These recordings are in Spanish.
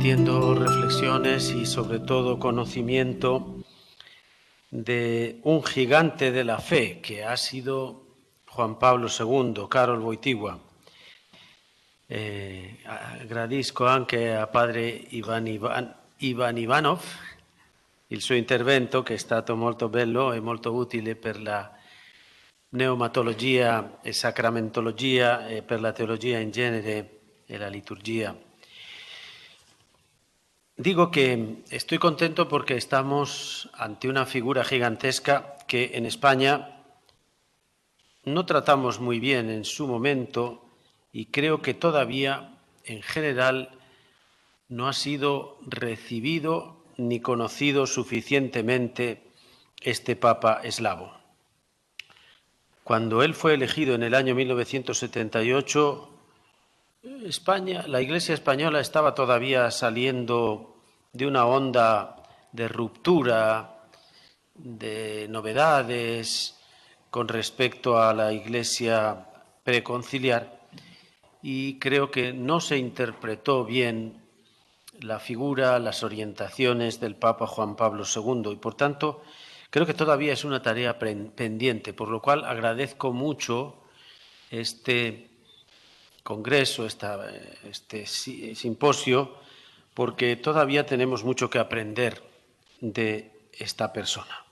compartiendo reflexiones y sobre todo conocimiento de un gigante de la fe que ha sido Juan Paolo II, Karol Wojtyła. Gradisco anche a padre Ivan Ivanov il suo intervento, che è stato molto bello e molto utile per la pneumatologia e sacramentologia e per la teologia in genere e la liturgia. Digo que estoy contento porque estamos ante una figura gigantesca que en España no tratamos muy bien en su momento y creo que todavía en general no ha sido recibido ni conocido suficientemente este Papa eslavo. Cuando él fue elegido en el año 1978, España, la Iglesia española estaba todavía saliendo de una onda de ruptura, de novedades con respecto a la Iglesia preconciliar, y creo que no se interpretó bien la figura, las orientaciones del Papa Juan Pablo II, y por tanto creo que todavía es una tarea pendiente, por lo cual agradezco mucho este congreso, este simposio, porque todavía tenemos mucho que aprender de esta persona.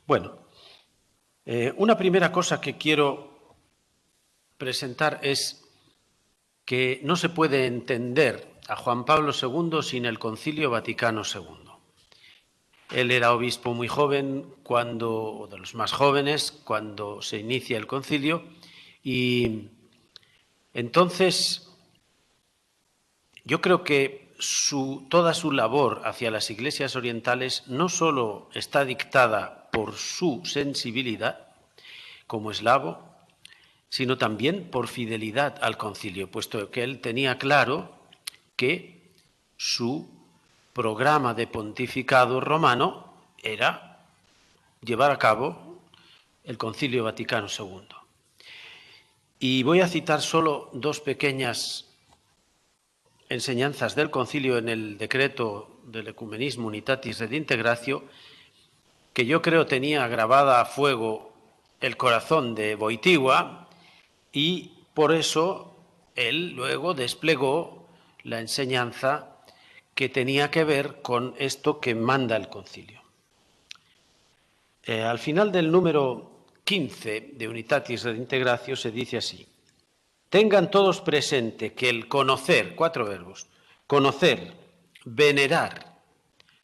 Bueno, una primera cosa que quiero presentar es que no se puede entender a Juan Pablo II sin el Concilio Vaticano II. Él era obispo muy joven, o de los más jóvenes, cuando se inicia el concilio, y entonces yo creo que toda su labor hacia las iglesias orientales no solo está dictada por su sensibilidad como eslavo, sino también por fidelidad al concilio, puesto que él tenía claro que su programa de pontificado romano era llevar a cabo el Concilio Vaticano II. Y voy a citar solo dos pequeñas enseñanzas del concilio en el decreto del Ecumenismo Unitatis Redintegratio, que yo creo tenía grabada a fuego el corazón de Wojtyła, y por eso él luego desplegó la enseñanza que tenía que ver con esto que manda el concilio. Al final del número 15 de Unitatis Redintegratio se dice así: tengan todos presente que el conocer, 4 verbos, conocer, venerar,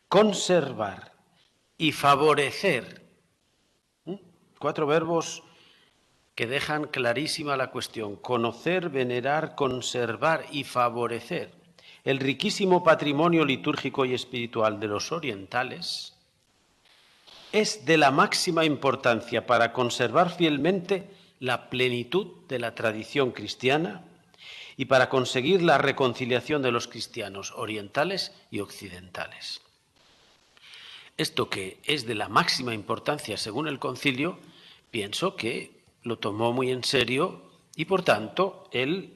conservar y favorecer, 4 verbos que dejan clarísima la cuestión: conocer, venerar, conservar y favorecer el riquísimo patrimonio litúrgico y espiritual de los orientales es de la máxima importancia para conservar fielmente la plenitud de la tradición cristiana y para conseguir la reconciliación de los cristianos orientales y occidentales. Esto, que es de la máxima importancia según el concilio, pienso que lo tomó muy en serio y, por tanto, él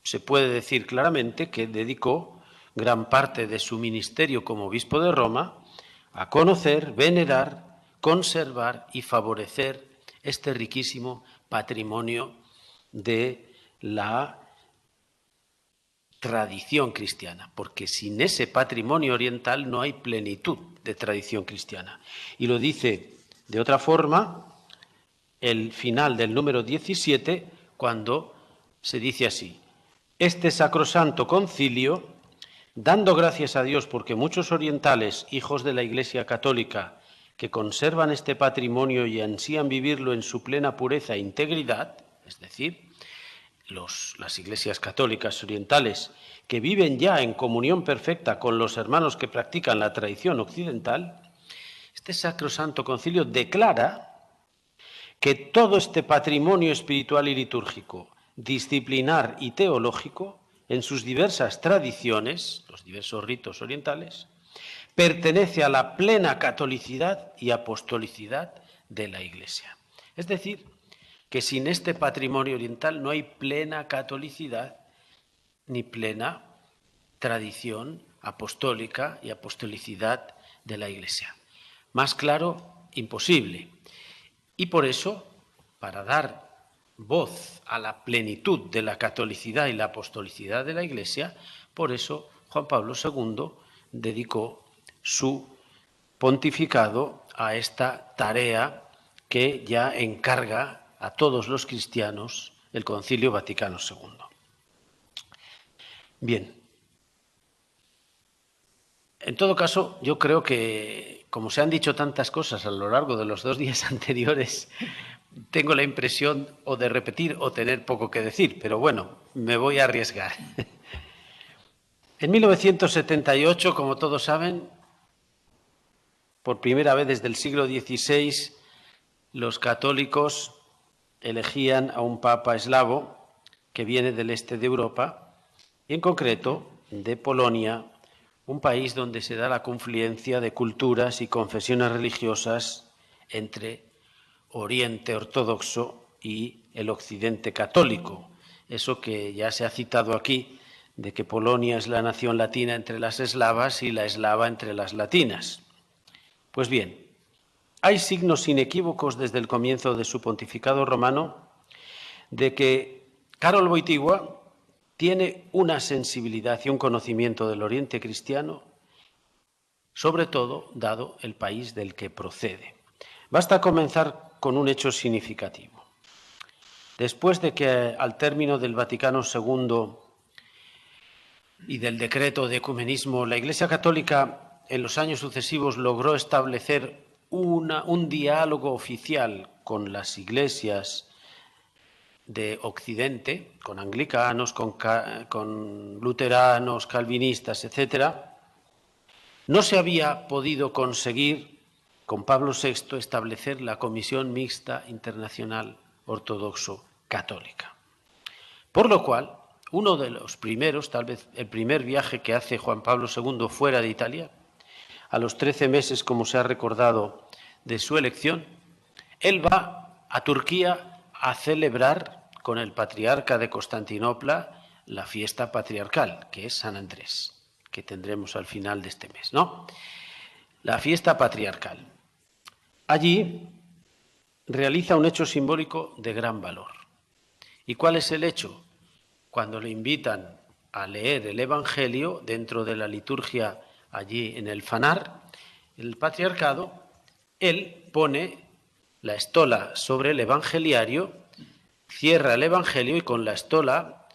se puede decir claramente que dedicó gran parte de su ministerio como obispo de Roma a conocer, venerar, conservar y favorecer este riquísimo patrimonio de la tradición cristiana, porque sin ese patrimonio oriental no hay plenitud de tradición cristiana. Y lo dice de otra forma el final del número 17, cuando se dice así: este sacrosanto concilio, dando gracias a Dios porque muchos orientales, hijos de la Iglesia Católica, que conservan este patrimonio y ansían vivirlo en su plena pureza e integridad, es decir, las iglesias católicas orientales que viven ya en comunión perfecta con los hermanos que practican la tradición occidental, este sacrosanto concilio declara que todo este patrimonio espiritual y litúrgico, disciplinar y teológico, en sus diversas tradiciones, los diversos ritos orientales, pertenece a la plena catolicidad y apostolicidad de la Iglesia. Es decir, que sin este patrimonio oriental no hay plena catolicidad ni plena tradición apostólica y apostolicidad de la Iglesia. Más claro, imposible. Y por eso, para dar voz a la plenitud de la catolicidad y la apostolicidad de la Iglesia, por eso Juan Pablo II dedicó su pontificado a esta tarea que ya encarga a todos los cristianos el Concilio Vaticano II. Bien. En todo caso, yo creo que, como se han dicho tantas cosas a lo largo de los 2 días anteriores, tengo la impresión o de repetir o tener poco que decir, pero bueno, me voy a arriesgar. En 1978, como todos saben, por primera vez desde el siglo XVI, los católicos elegían a un papa eslavo que viene del este de Europa, y en concreto de Polonia, un país donde se da la confluencia de culturas y confesiones religiosas entre Oriente ortodoxo y el Occidente católico. Eso que ya se ha citado aquí, de que Polonia es la nación latina entre las eslavas y la eslava entre las latinas. Pues bien, hay signos inequívocos desde el comienzo de su pontificado romano de que Karol Wojtyła tiene una sensibilidad y un conocimiento del Oriente cristiano, sobre todo dado el país del que procede. Basta comenzar con un hecho significativo. Después de que al término del Vaticano II y del decreto de ecumenismo, la Iglesia Católica en los años sucesivos logró establecer un diálogo oficial con las iglesias de Occidente, con anglicanos, con luteranos, calvinistas, etc., no se había podido conseguir con Pablo VI establecer la Comisión Mixta Internacional Ortodoxo-Católica. Por lo cual, uno de los primeros, tal vez el primer viaje que hace Juan Pablo II fuera de Italia, a los 13 meses, como se ha recordado, de su elección, él va a Turquía a celebrar con el patriarca de Constantinopla la fiesta patriarcal, que es San Andrés, que tendremos al final de este mes, ¿no? La fiesta patriarcal. Allí realiza un hecho simbólico de gran valor. ¿Y cuál es el hecho? Cuando le invitan a leer el Evangelio dentro de la liturgia allí en el Fanar, el patriarcado, él pone la estola sobre el evangeliario, cierra el Evangelio y con la estola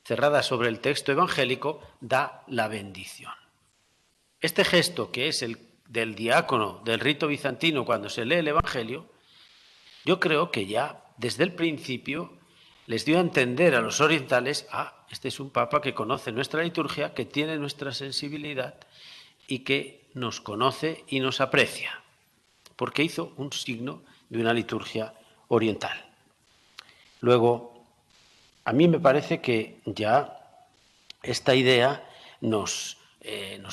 cerrada sobre el texto evangélico da la bendición. Este gesto, que es el del diácono del rito bizantino cuando se lee el Evangelio, yo creo que ya desde el principio les dio a entender a los orientales, este es un papa que conoce nuestra liturgia, que tiene nuestra sensibilidad y que nos conoce y nos aprecia, porque hizo un signo de una liturgia oriental. Luego, a mí me parece que ya esta idea nos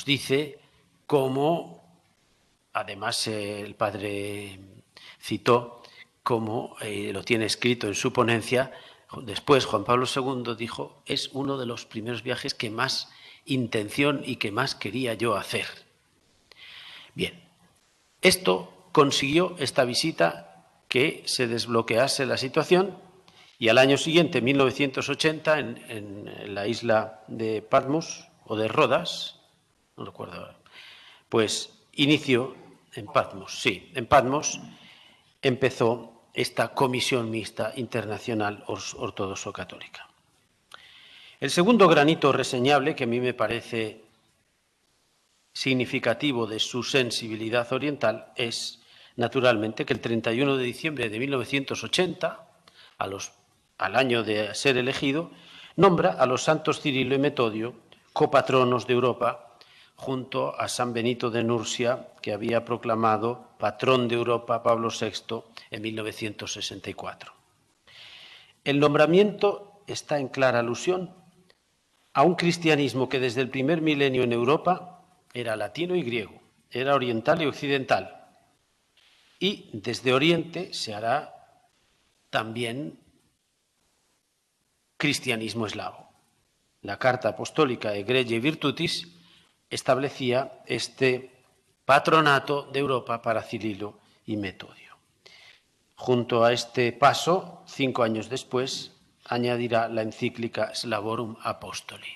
dice cómo, además el padre citó, como lo tiene escrito en su ponencia, después Juan Pablo II dijo, es uno de los primeros viajes que más intención y que más quería yo hacer. Bien, esto consiguió esta visita que se desbloquease la situación y al año siguiente, 1980, en la isla de Patmos o de Rodas, no recuerdo ahora, pues inició en Patmos empezó esta Comisión Mixta Internacional Ortodoxo-Católica. El segundo granito reseñable, que a mí me parece significativo de su sensibilidad oriental, es, naturalmente, que el 31 de diciembre de 1980, al año de ser elegido, nombra a los santos Cirilo y Metodio copatronos de Europa, junto a San Benito de Nursia, que había proclamado patrón de Europa Pablo VI en 1964. El nombramiento está en clara alusión a un cristianismo que desde el primer milenio en Europa era latino y griego, era oriental y occidental, y desde Oriente se hará también cristianismo eslavo. la Carta Apostólica Ecclesiae Virtutis, establecía este patronato de Europa para Cirilo y Metodio. Junto a este paso, 5 años después, añadirá la encíclica Slavorum Apostoli.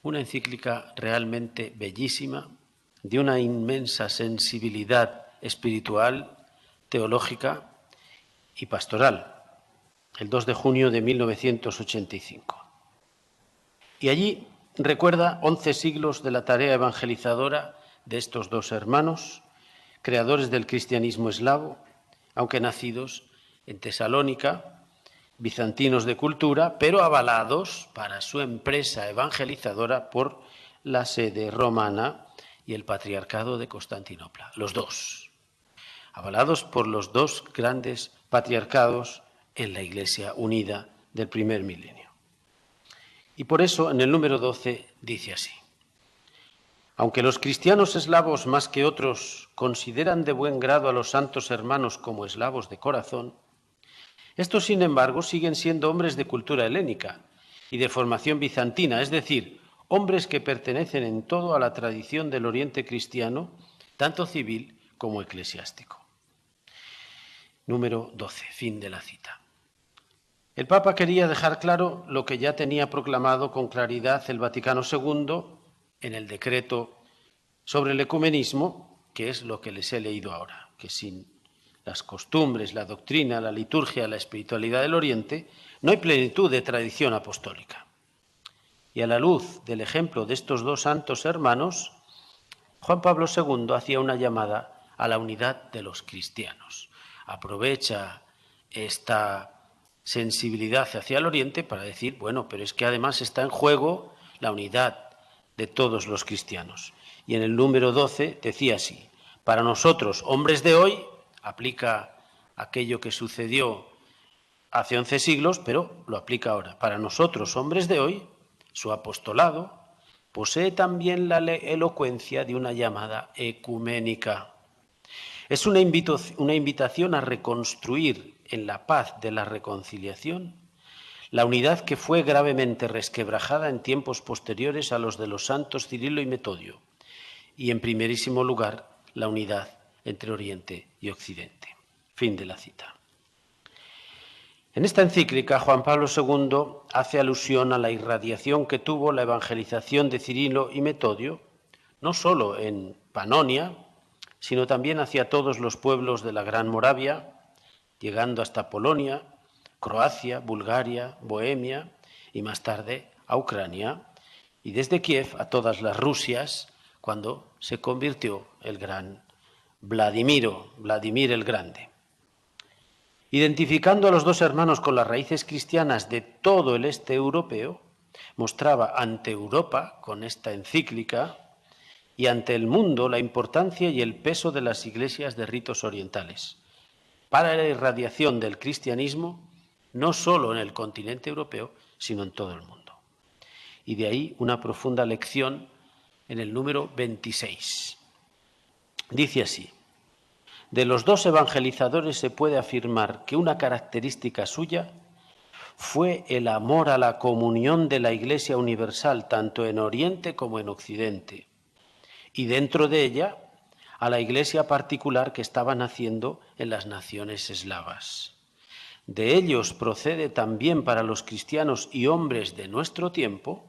Una encíclica realmente bellísima, de una inmensa sensibilidad espiritual, teológica y pastoral, el 2 de junio de 1985. Y allí recuerda 11 siglos de la tarea evangelizadora de estos dos hermanos, creadores del cristianismo eslavo, aunque nacidos en Tesalónica, bizantinos de cultura, pero avalados para su empresa evangelizadora por la sede romana y el patriarcado de Constantinopla, los dos, avalados por los dos grandes patriarcados en la Iglesia unida del primer milenio. Y por eso en el número 12 dice así: aunque los cristianos eslavos más que otros consideran de buen grado a los santos hermanos como eslavos de corazón, estos, sin embargo, siguen siendo hombres de cultura helénica y de formación bizantina, es decir, hombres que pertenecen en todo a la tradición del Oriente cristiano, tanto civil como eclesiástico. Número 12, fin de la cita. El Papa quería dejar claro lo que ya tenía proclamado con claridad el Vaticano II en el decreto sobre el ecumenismo, que es lo que les he leído ahora, que sin las costumbres, la doctrina, la liturgia, la espiritualidad del Oriente, no hay plenitud de tradición apostólica. Y a la luz del ejemplo de estos dos santos hermanos, Juan Pablo II hacía una llamada a la unidad de los cristianos. Aprovecha esta sensibilidad hacia el Oriente para decir, bueno, pero es que además está en juego la unidad de todos los cristianos. Y en el número 12 decía así: para nosotros, hombres de hoy, aplica aquello que sucedió hace 11 siglos, pero lo aplica ahora. Para nosotros, hombres de hoy, su apostolado posee también la elocuencia de una llamada ecuménica. Es una invitación a reconstruir en la paz de la reconciliación la unidad que fue gravemente resquebrajada en tiempos posteriores a los de los santos Cirilo y Metodio, y en primerísimo lugar la unidad entre Oriente y Occidente. Fin de la cita. En esta encíclica, Juan Pablo II hace alusión a la irradiación que tuvo la evangelización de Cirilo y Metodio, no solo en Panonia, sino también hacia todos los pueblos de la Gran Moravia, llegando hasta Polonia, Croacia, Bulgaria, Bohemia y más tarde a Ucrania, y desde Kiev a todas las Rusias, cuando se convirtió el gran Vladimir el Grande. Identificando a los dos hermanos con las raíces cristianas de todo el este europeo, mostraba ante Europa, con esta encíclica, y ante el mundo la importancia y el peso de las iglesias de ritos orientales para la irradiación del cristianismo, no solo en el continente europeo, sino en todo el mundo. Y de ahí una profunda lección en el número 26. Dice así: de los dos evangelizadores se puede afirmar que una característica suya fue el amor a la comunión de la Iglesia universal, tanto en Oriente como en Occidente, y dentro de ella a la Iglesia particular que estaba naciendo en las naciones eslavas. De ellos procede también para los cristianos y hombres de nuestro tiempo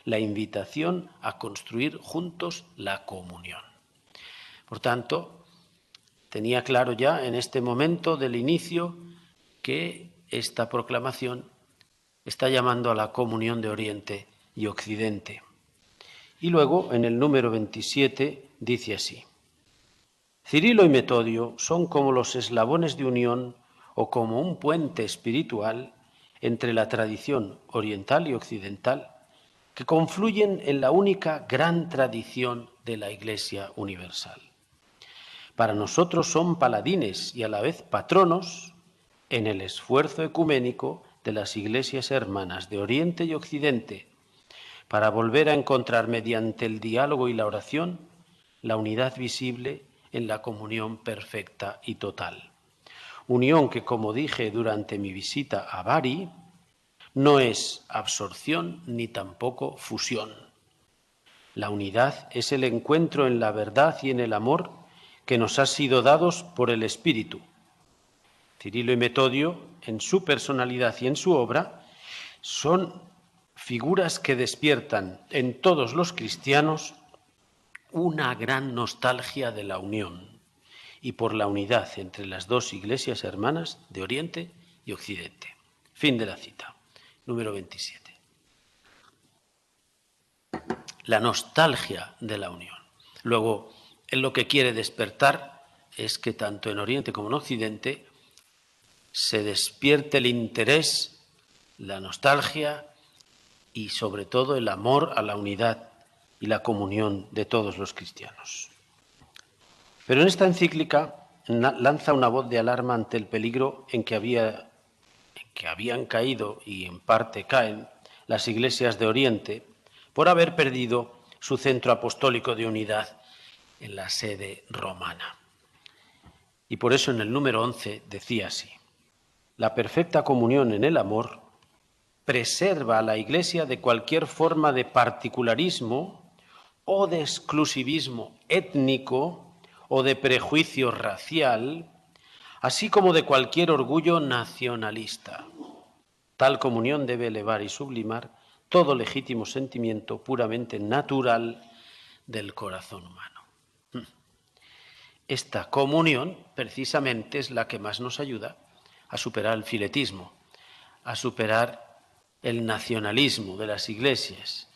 la invitación a construir juntos la comunión. Por tanto, tenía claro ya en este momento del inicio que esta proclamación está llamando a la comunión de Oriente y Occidente. Y luego, en el número 27, dice así: Cirilo y Metodio son como los eslabones de unión o como un puente espiritual entre la tradición oriental y occidental que confluyen en la única gran tradición de la Iglesia universal. Para nosotros son paladines y a la vez patronos en el esfuerzo ecuménico de las iglesias hermanas de Oriente y Occidente para volver a encontrar mediante el diálogo y la oración la unidad visible en la comunión perfecta y total. Unión que, como dije durante mi visita a Bari, No es absorción ni tampoco fusión. La unidad es el encuentro en la verdad y en el amor que nos ha sido dados por el Espíritu. Cirilo y Metodio, en su personalidad y en su obra, son figuras que despiertan en todos los cristianos una gran nostalgia de la unión y por la unidad entre las dos iglesias hermanas de Oriente y Occidente. Fin de la cita. Número 27. La nostalgia de la unión. Luego, él lo que quiere despertar es que tanto en Oriente como en Occidente se despierte el interés, la nostalgia y sobre todo el amor a la unidad y la comunión de todos los cristianos. Pero en esta encíclica lanza una voz de alarma ante el peligro en que habían caído y en parte caen las iglesias de Oriente por haber perdido su centro apostólico de unidad en la sede romana. Y por eso en el número 11 decía así: la perfecta comunión en el amor preserva a la Iglesia de cualquier forma de particularismo o de exclusivismo étnico o de prejuicio racial, así como de cualquier orgullo nacionalista. Tal comunión debe elevar y sublimar todo legítimo sentimiento puramente natural del corazón humano. Esta comunión precisamente es la que más nos ayuda a superar el filetismo, a superar el nacionalismo de las iglesias,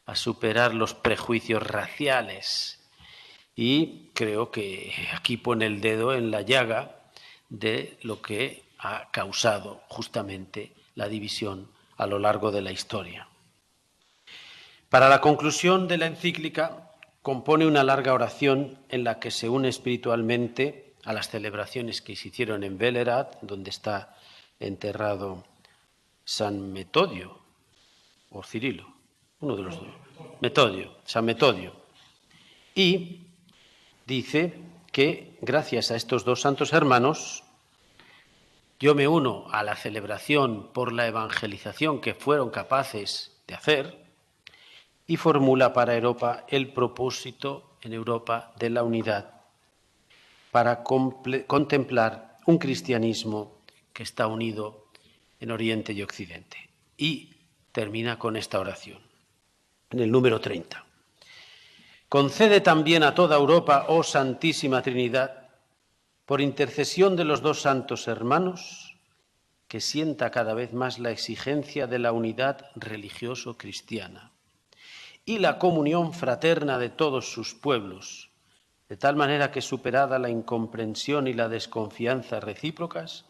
a superar los prejuicios raciales. Y creo que aquí pone el dedo en la llaga de lo que ha causado justamente la división a lo largo de la historia. Para la conclusión de la encíclica compone una larga oración en la que se une espiritualmente a las celebraciones que se hicieron en Belgrad, donde está enterrado San Metodio o Cirilo, uno de los dos, Metodio, San Metodio. Y dice que gracias a estos dos santos hermanos yo me uno a la celebración por la evangelización que fueron capaces de hacer y formula para Europa el propósito en Europa de la unidad para contemplar un cristianismo que está unido en Oriente y Occidente. Y termina con esta oración, en el número 30. Concede también a toda Europa, oh Santísima Trinidad, por intercesión de los dos santos hermanos, que sienta cada vez más la exigencia de la unidad religioso-cristiana y la comunión fraterna de todos sus pueblos, de tal manera que superada la incomprensión y la desconfianza recíprocas,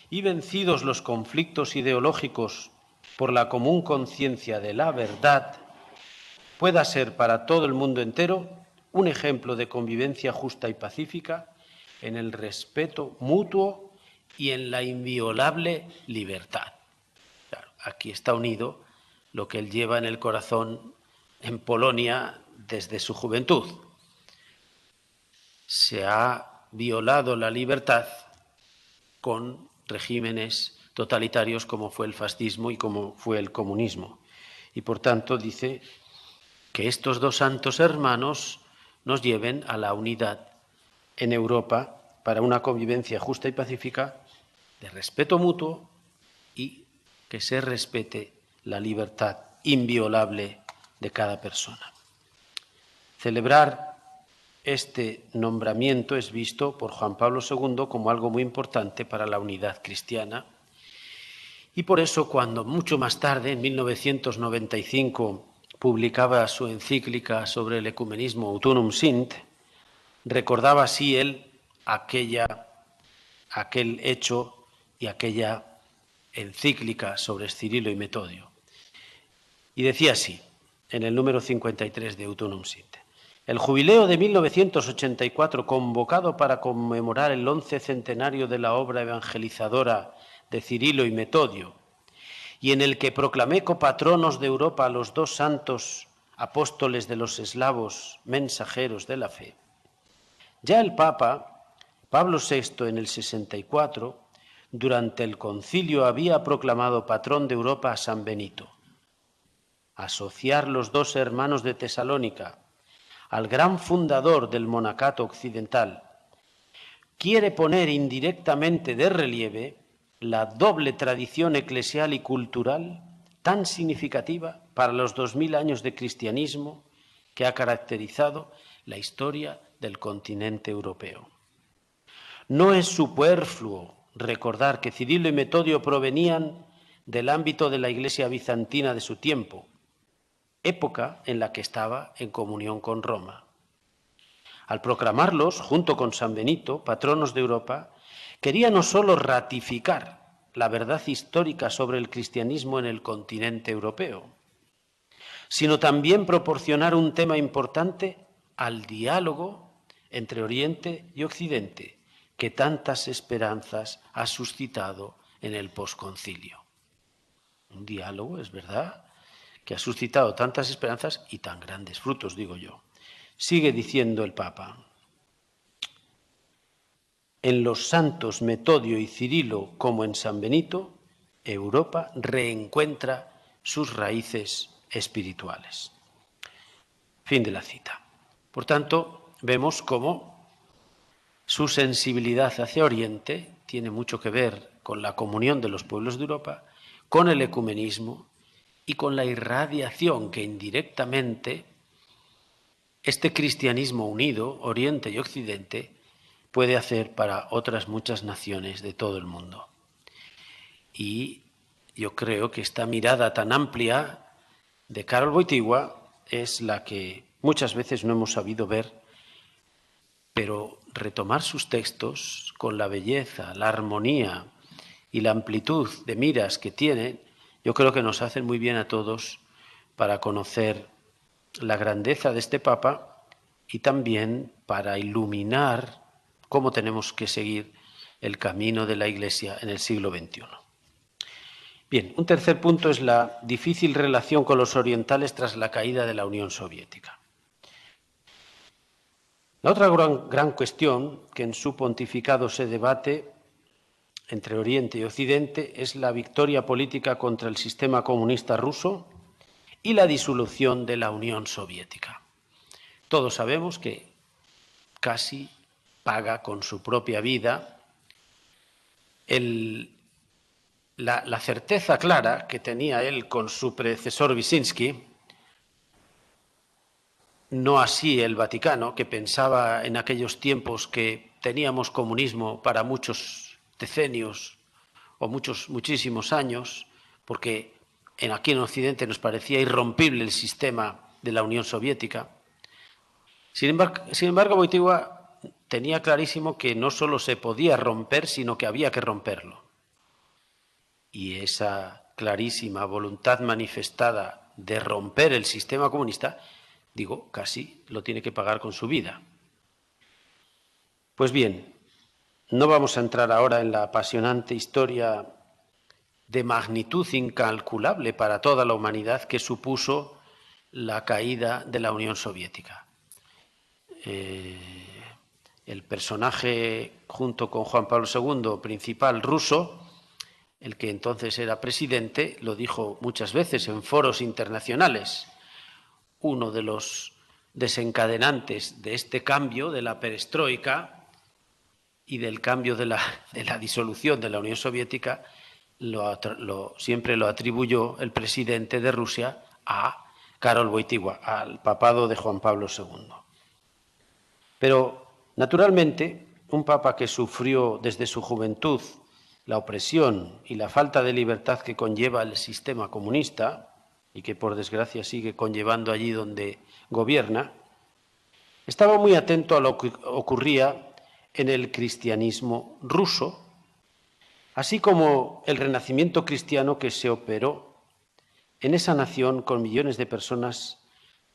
y vencidos los conflictos ideológicos por la común conciencia de la verdad, pueda ser para todo el mundo entero un ejemplo de convivencia justa y pacífica en el respeto mutuo y en la inviolable libertad. Claro, aquí está unido lo que él lleva en el corazón en Polonia desde su juventud. Se ha violado la libertad con regímenes totalitarios como fue el fascismo y como fue el comunismo. Y por tanto dice que estos dos santos hermanos nos lleven a la unidad en Europa para una convivencia justa y pacífica de respeto mutuo y que se respete la libertad inviolable de cada persona. Celebrar este nombramiento es visto por Juan Pablo II como algo muy importante para la unidad cristiana y por eso cuando mucho más tarde, en 1995, publicaba su encíclica sobre el ecumenismo Autunum Sint, recordaba así él aquel hecho y aquella encíclica sobre Cirilo y Metodio. Y decía así, en el número 53 de Autunum Sint: el jubileo de 1984, convocado para conmemorar el 11 centenario de la obra evangelizadora de Cirilo y Metodio, y en el que proclamé copatronos de Europa a los dos santos apóstoles de los eslavos, mensajeros de la fe, ya el Papa Pablo VI en el 64 durante el concilio había proclamado patrón de Europa a San Benito. Asociar los dos hermanos de Tesalónica al gran fundador del monacato occidental quiere poner indirectamente de relieve la doble tradición eclesial y cultural tan significativa para los 2000 años de cristianismo que ha caracterizado la historia del continente europeo. No es superfluo recordar que Cirilo y Metodio provenían del ámbito de la Iglesia bizantina de su tiempo, época en la que estaba en comunión con Roma. Al proclamarlos, junto con San Benito, patronos de Europa, quería no solo ratificar la verdad histórica sobre el cristianismo en el continente europeo, sino también proporcionar un tema importante al diálogo entre Oriente y Occidente, que tantas esperanzas ha suscitado en el posconcilio. Un diálogo, es verdad, que ha suscitado tantas esperanzas y tan grandes frutos, digo yo. Sigue diciendo el Papa: en los santos Metodio y Cirilo, como en San Benito, Europa reencuentra sus raíces espirituales. Fin de la cita. Por tanto, vemos cómo su sensibilidad hacia Oriente tiene mucho que ver con la comunión de los pueblos de Europa, con el ecumenismo y con la irradiación que indirectamente este cristianismo unido, Oriente y Occidente, puede hacer para otras muchas naciones de todo el mundo. Y yo creo que esta mirada tan amplia de Karol Wojtyła es la que muchas veces no hemos sabido ver, pero retomar sus textos con la belleza, la armonía y la amplitud de miras que tienen, yo creo que nos hacen muy bien a todos para conocer la grandeza de este Papa y también para iluminar cómo tenemos que seguir el camino de la Iglesia en el siglo XXI. Bien, un tercer punto es la difícil relación con los orientales tras la caída de la Unión Soviética. La otra gran cuestión que en su pontificado se debate entre Oriente y Occidente es la victoria política contra el sistema comunista ruso y la disolución de la Unión Soviética. Todos sabemos que casi paga con su propia vida la certeza clara que tenía él con su predecesor Wyszynski, no así el Vaticano, que pensaba en aquellos tiempos que teníamos comunismo para muchos decenios o muchísimos años, porque aquí en Occidente nos parecía irrompible el sistema de la Unión Soviética. Sin embargo, Wojtyła tenía clarísimo que no solo se podía romper, sino que había que romperlo. Y esa clarísima voluntad manifestada de romper el sistema comunista, casi lo tiene que pagar con su vida. Pues bien, no vamos a entrar ahora en la apasionante historia de magnitud incalculable para toda la humanidad que supuso la caída de la Unión Soviética. El personaje, junto con Juan Pablo II, principal ruso, el que entonces era presidente, lo dijo muchas veces en foros internacionales. Uno de los desencadenantes de este cambio, de la perestroika y del cambio de la disolución de la Unión Soviética, siempre lo atribuyó el presidente de Rusia a Karol Wojtyła, al papado de Juan Pablo II. Pero, naturalmente, un papa que sufrió desde su juventud la opresión y la falta de libertad que conlleva el sistema comunista, y que por desgracia sigue conllevando allí donde gobierna, estaba muy atento a lo que ocurría en el cristianismo ruso, así como el renacimiento cristiano que se operó en esa nación con millones de personas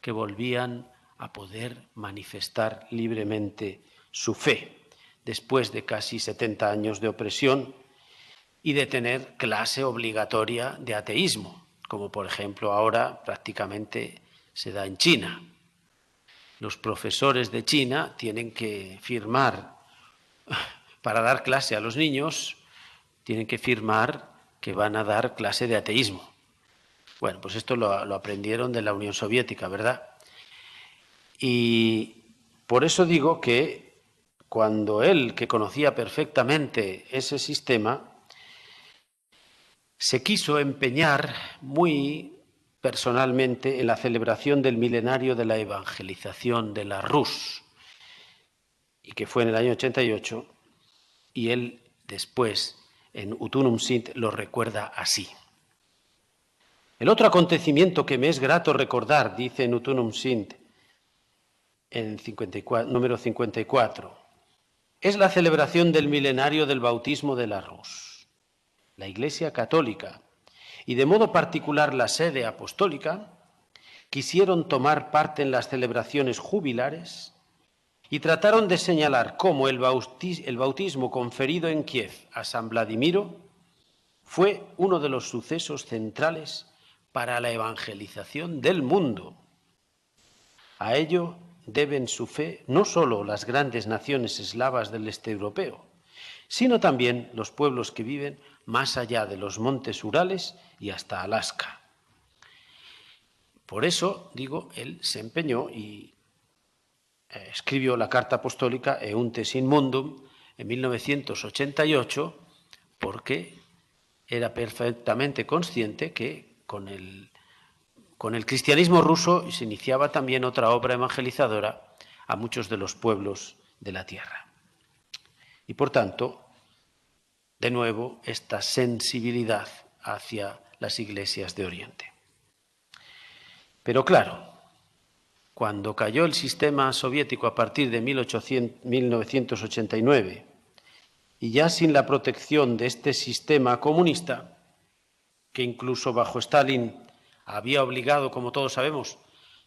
que volvían a poder manifestar libremente su fe después de casi 70 años de opresión y de tener clase obligatoria de ateísmo, como por ejemplo ahora prácticamente se da en China. Los profesores de China tienen que firmar para dar clase a los niños tienen que firmar que van a dar clase de ateísmo. Bueno, pues esto lo aprendieron de la Unión Soviética, ¿verdad? Y por eso digo que cuando él, que conocía perfectamente ese sistema, se quiso empeñar muy personalmente en la celebración del milenario de la evangelización de la Rus, y que fue en el año 88, y él después en Utunum Sint lo recuerda así. El otro acontecimiento que me es grato recordar, dice en Utunum Sint, en número 54, es la celebración del milenario del bautismo de la Rus. La Iglesia Católica, y de modo particular la sede apostólica, quisieron tomar parte en las celebraciones jubilares y trataron de señalar cómo el bautismo conferido en Kiev a San Vladimiro fue uno de los sucesos centrales para la evangelización del mundo. A ello deben su fe no solo las grandes naciones eslavas del este europeo, sino también los pueblos que viven más allá de los montes Urales y hasta Alaska. Por eso, digo, él se empeñó y escribió la Carta Apostólica Euntes in Mundum en 1988, porque era perfectamente consciente que con el cristianismo ruso se iniciaba también otra obra evangelizadora a muchos de los pueblos de la tierra. Y por tanto, de nuevo, esta sensibilidad hacia las iglesias de Oriente. Pero claro, cuando cayó el sistema soviético a partir de 1989, y ya sin la protección de este sistema comunista, que incluso bajo Stalin había obligado, como todos sabemos,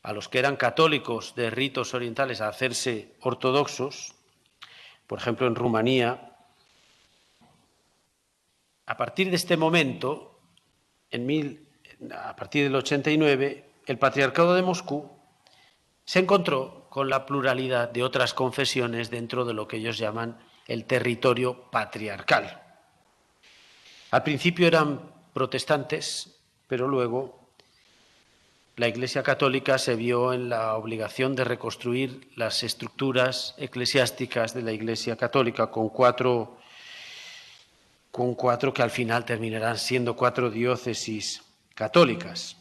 a los que eran católicos de ritos orientales a hacerse ortodoxos, por ejemplo en Rumanía, a partir de este momento, a partir del 89, el Patriarcado de Moscú se encontró con la pluralidad de otras confesiones dentro de lo que ellos llaman el territorio patriarcal. Al principio eran protestantes, pero luego la Iglesia Católica se vio en la obligación de reconstruir las estructuras eclesiásticas de la Iglesia Católica con cuatro que al final terminarán siendo 4 diócesis católicas.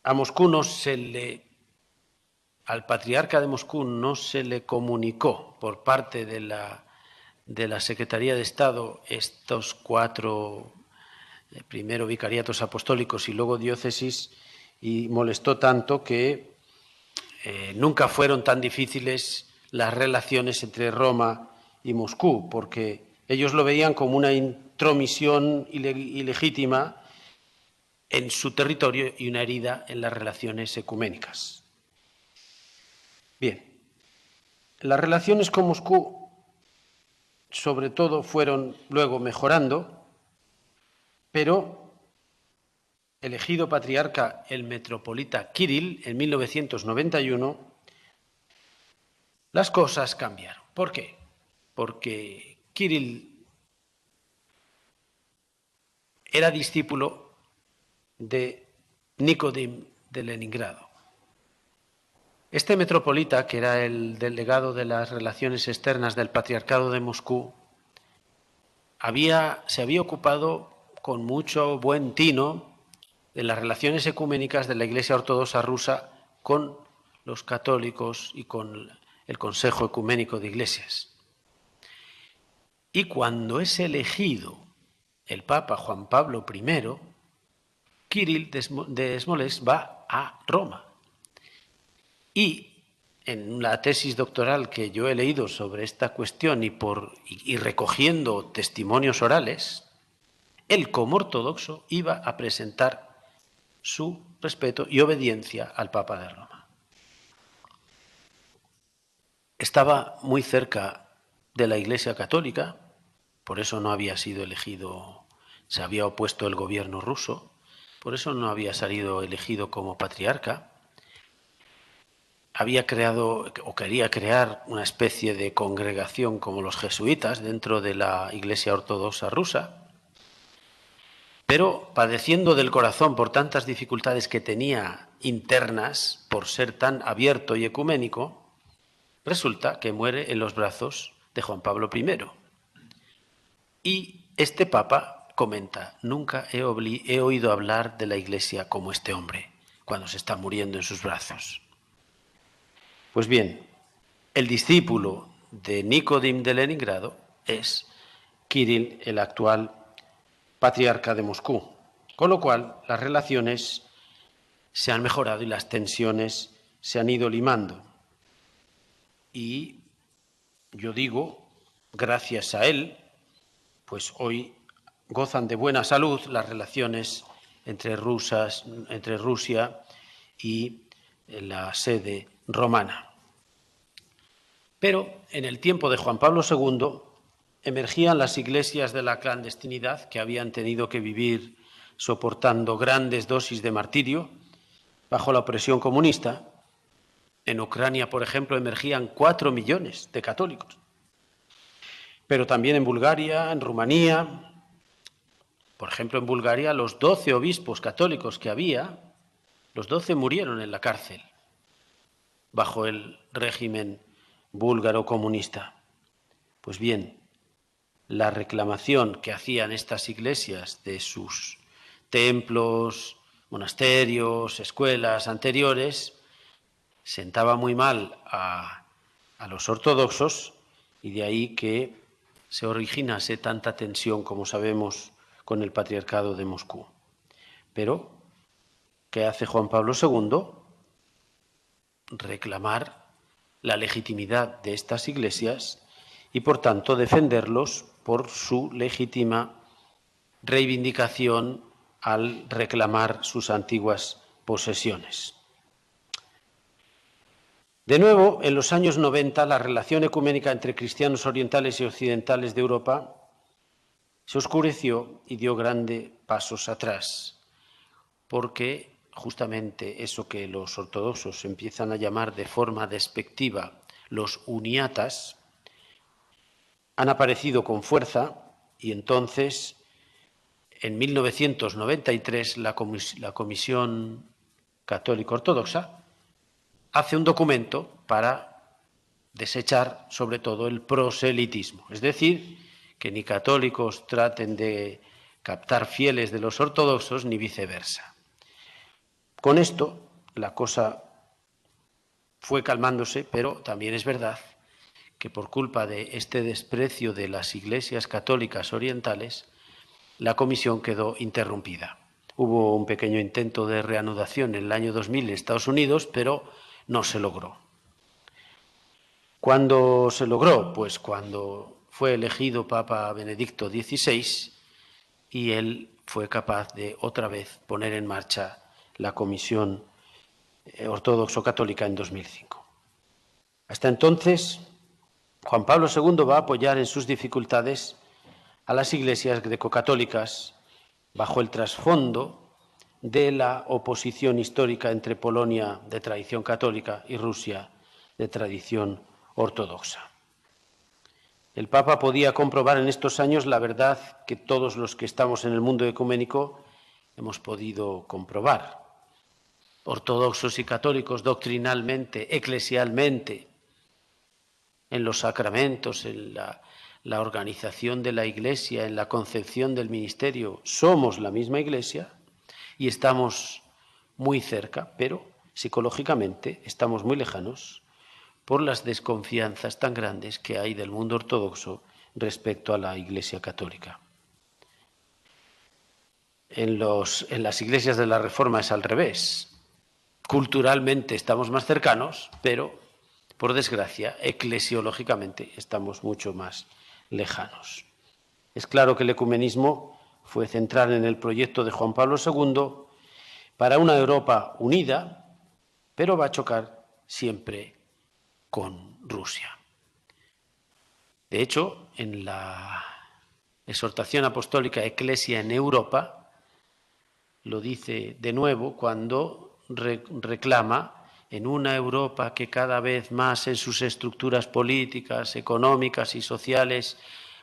Al patriarca de Moscú no se le comunicó por parte de la Secretaría de Estado estos 4, primero vicariatos apostólicos y luego diócesis, y molestó tanto que nunca fueron tan difíciles las relaciones entre Roma y Moscú, porque ellos lo veían como una intromisión ilegítima en su territorio y una herida en las relaciones ecuménicas. Bien, las relaciones con Moscú sobre todo fueron luego mejorando, pero elegido patriarca el metropolita Kirill en 1991, las cosas cambiaron. ¿Por qué? Porque Kirill era discípulo de Nicodim de Leningrado. Este metropolita, que era el delegado de las relaciones externas del Patriarcado de Moscú, se había ocupado con mucho buen tino de las relaciones ecuménicas de la Iglesia Ortodoxa rusa con los católicos y con el Consejo Ecuménico de Iglesias. Y cuando es elegido el Papa Juan Pablo I, Kirill de Smolensk va a Roma. Y en la tesis doctoral que yo he leído sobre esta cuestión y recogiendo testimonios orales, él como ortodoxo iba a presentar su respeto y obediencia al Papa de Roma. Estaba muy cerca de la Iglesia Católica, por eso no había sido elegido, se había opuesto el gobierno ruso, por eso no había salido elegido como patriarca. había creado o quería crear una especie de congregación como los jesuitas dentro de la Iglesia Ortodoxa rusa, pero padeciendo del corazón por tantas dificultades que tenía internas, por ser tan abierto y ecuménico, resulta que muere en los brazos de Juan Pablo I. Y este Papa comenta: nunca he oído hablar de la Iglesia como este hombre, cuando se está muriendo en sus brazos. Pues bien, el discípulo de Nicodim de Leningrado es Kirill, el actual patriarca de Moscú, con lo cual las relaciones se han mejorado y las tensiones se han ido limando. Y yo digo, gracias a él, pues hoy gozan de buena salud las relaciones entre Rusia y la sede romana. Pero en el tiempo de Juan Pablo II emergían las iglesias de la clandestinidad, que habían tenido que vivir soportando grandes dosis de martirio bajo la opresión comunista. En Ucrania, por ejemplo, emergían 4 millones de católicos. Pero también en Bulgaria, en Rumanía. Por ejemplo, en Bulgaria, los 12 obispos católicos que había, los 12 murieron en la cárcel bajo el régimen búlgaro comunista. Pues bien, la reclamación que hacían estas iglesias de sus templos, monasterios, escuelas anteriores, sentaba muy mal a los ortodoxos, y de ahí que se originase tanta tensión, como sabemos, con el patriarcado de Moscú. Pero, ¿qué hace Juan Pablo II? Reclamar la legitimidad de estas iglesias y, por tanto, defenderlos por su legítima reivindicación al reclamar sus antiguas posesiones. De nuevo, en los años 90, la relación ecuménica entre cristianos orientales y occidentales de Europa se oscureció y dio grandes pasos atrás, porque justamente eso que los ortodoxos empiezan a llamar de forma despectiva los uniatas han aparecido con fuerza, y entonces en 1993 la Comisión Católica Ortodoxa hace un documento para desechar sobre todo el proselitismo, es decir, que ni católicos traten de captar fieles de los ortodoxos ni viceversa. Con esto la cosa fue calmándose, pero también es verdad que por culpa de este desprecio de las iglesias católicas orientales, la comisión quedó interrumpida. Hubo un pequeño intento de reanudación en el año 2000 en Estados Unidos, pero no se logró. ¿Cuándo se logró? Pues cuando fue elegido Papa Benedicto XVI y él fue capaz de otra vez poner en marcha la Comisión Ortodoxo-Católica en 2005. Hasta entonces, Juan Pablo II va a apoyar en sus dificultades a las iglesias grecocatólicas bajo el trasfondo de la oposición histórica entre Polonia, de tradición católica, y Rusia, de tradición ortodoxa. El Papa podía comprobar en estos años la verdad que todos los que estamos en el mundo ecuménico hemos podido comprobar. Ortodoxos y católicos doctrinalmente, eclesialmente, en los sacramentos, en la organización de la Iglesia, en la concepción del ministerio, somos la misma Iglesia y estamos muy cerca, pero psicológicamente estamos muy lejanos por las desconfianzas tan grandes que hay del mundo ortodoxo respecto a la Iglesia católica. En las iglesias de la Reforma es al revés. Culturalmente estamos más cercanos, pero, por desgracia, eclesiológicamente estamos mucho más lejanos. Es claro que el ecumenismo fue central en el proyecto de Juan Pablo II para una Europa unida, pero va a chocar siempre con Rusia. De hecho, en la exhortación apostólica Ecclesia en Europa, lo dice de nuevo cuando reclama en una Europa que cada vez más en sus estructuras políticas, económicas y sociales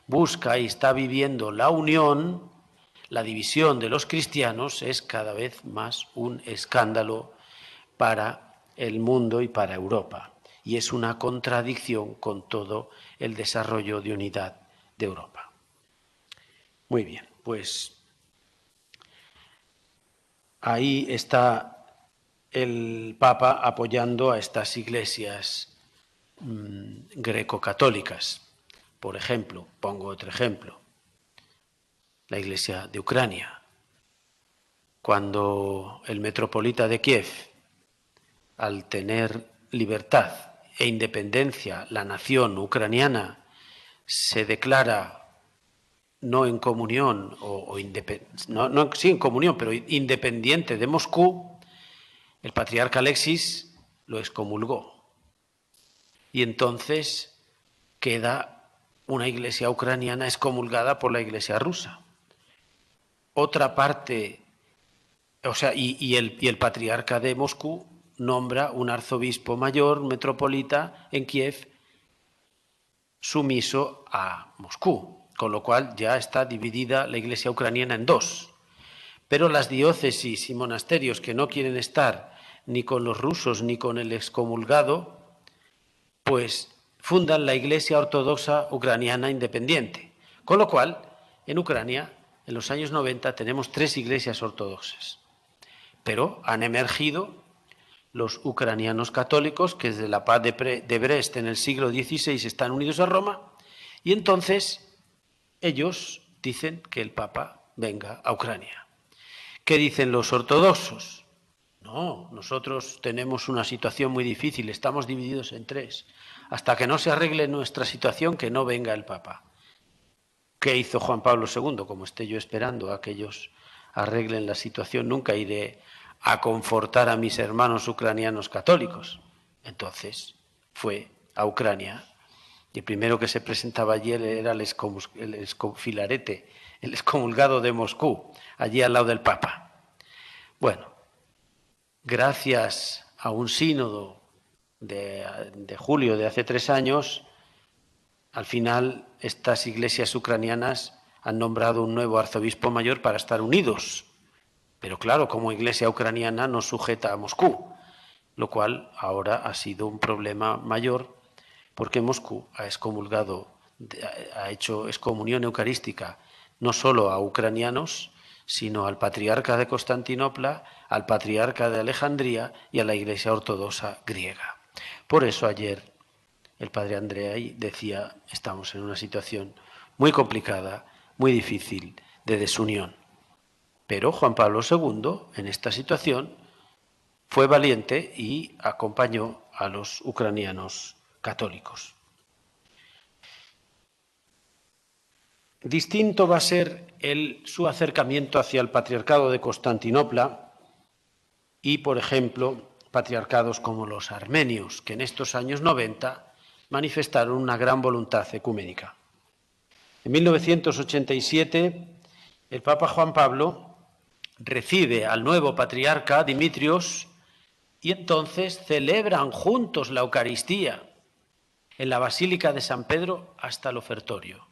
busca y está viviendo la unión, la división de los cristianos es cada vez más un escándalo para el mundo y para Europa. Y es una contradicción con todo el desarrollo de unidad de Europa. Muy bien, pues ahí está el Papa apoyando a estas iglesias greco-católicas. Por ejemplo, pongo otro ejemplo, la iglesia de Ucrania. Cuando el metropolita de Kiev, al tener libertad e independencia, la nación ucraniana se declara no en comunión, sí en comunión, pero independiente de Moscú, el patriarca Alexis lo excomulgó. Y entonces queda una iglesia ucraniana excomulgada por la iglesia rusa. Otra parte, o sea, y el patriarca de Moscú nombra un arzobispo mayor, metropolita, en Kiev, sumiso a Moscú, con lo cual ya está dividida la iglesia ucraniana en dos. Pero las diócesis y monasterios que no quieren estar ni con los rusos ni con el excomulgado, pues fundan la Iglesia Ortodoxa Ucraniana Independiente. Con lo cual, en Ucrania, en los años 90, tenemos 3 iglesias ortodoxas. Pero han emergido los ucranianos católicos, que desde la paz de Brest en el siglo XVI están unidos a Roma, y entonces ellos dicen que el Papa venga a Ucrania. ¿Qué dicen los ortodoxos? No, nosotros tenemos una situación muy difícil, estamos divididos en 3. Hasta que no se arregle nuestra situación, que no venga el Papa. ¿Qué hizo Juan Pablo II? Como esté yo esperando a que ellos arreglen la situación, nunca iré a confortar a mis hermanos ucranianos católicos. Entonces fue a Ucrania y el primero que se presentaba allí era el Filarete, el excomulgado de Moscú, allí al lado del Papa. Bueno, gracias a un sínodo de julio de hace 3 años, al final estas iglesias ucranianas han nombrado un nuevo arzobispo mayor para estar unidos. Pero claro, como iglesia ucraniana no sujeta a Moscú, lo cual ahora ha sido un problema mayor porque Moscú ha excomulgado, ha hecho excomunión eucarística no solo a ucranianos, sino al patriarca de Constantinopla, al patriarca de Alejandría y a la iglesia ortodoxa griega. Por eso ayer el padre Andrei decía, estamos en una situación muy complicada, muy difícil de desunión. Pero Juan Pablo II, en esta situación, fue valiente y acompañó a los ucranianos católicos. Distinto va a ser su acercamiento hacia el patriarcado de Constantinopla y, por ejemplo, patriarcados como los armenios, que en estos años 90 manifestaron una gran voluntad ecuménica. En 1987, el Papa Juan Pablo recibe al nuevo patriarca Dimitrios y entonces celebran juntos la Eucaristía en la Basílica de San Pedro hasta el ofertorio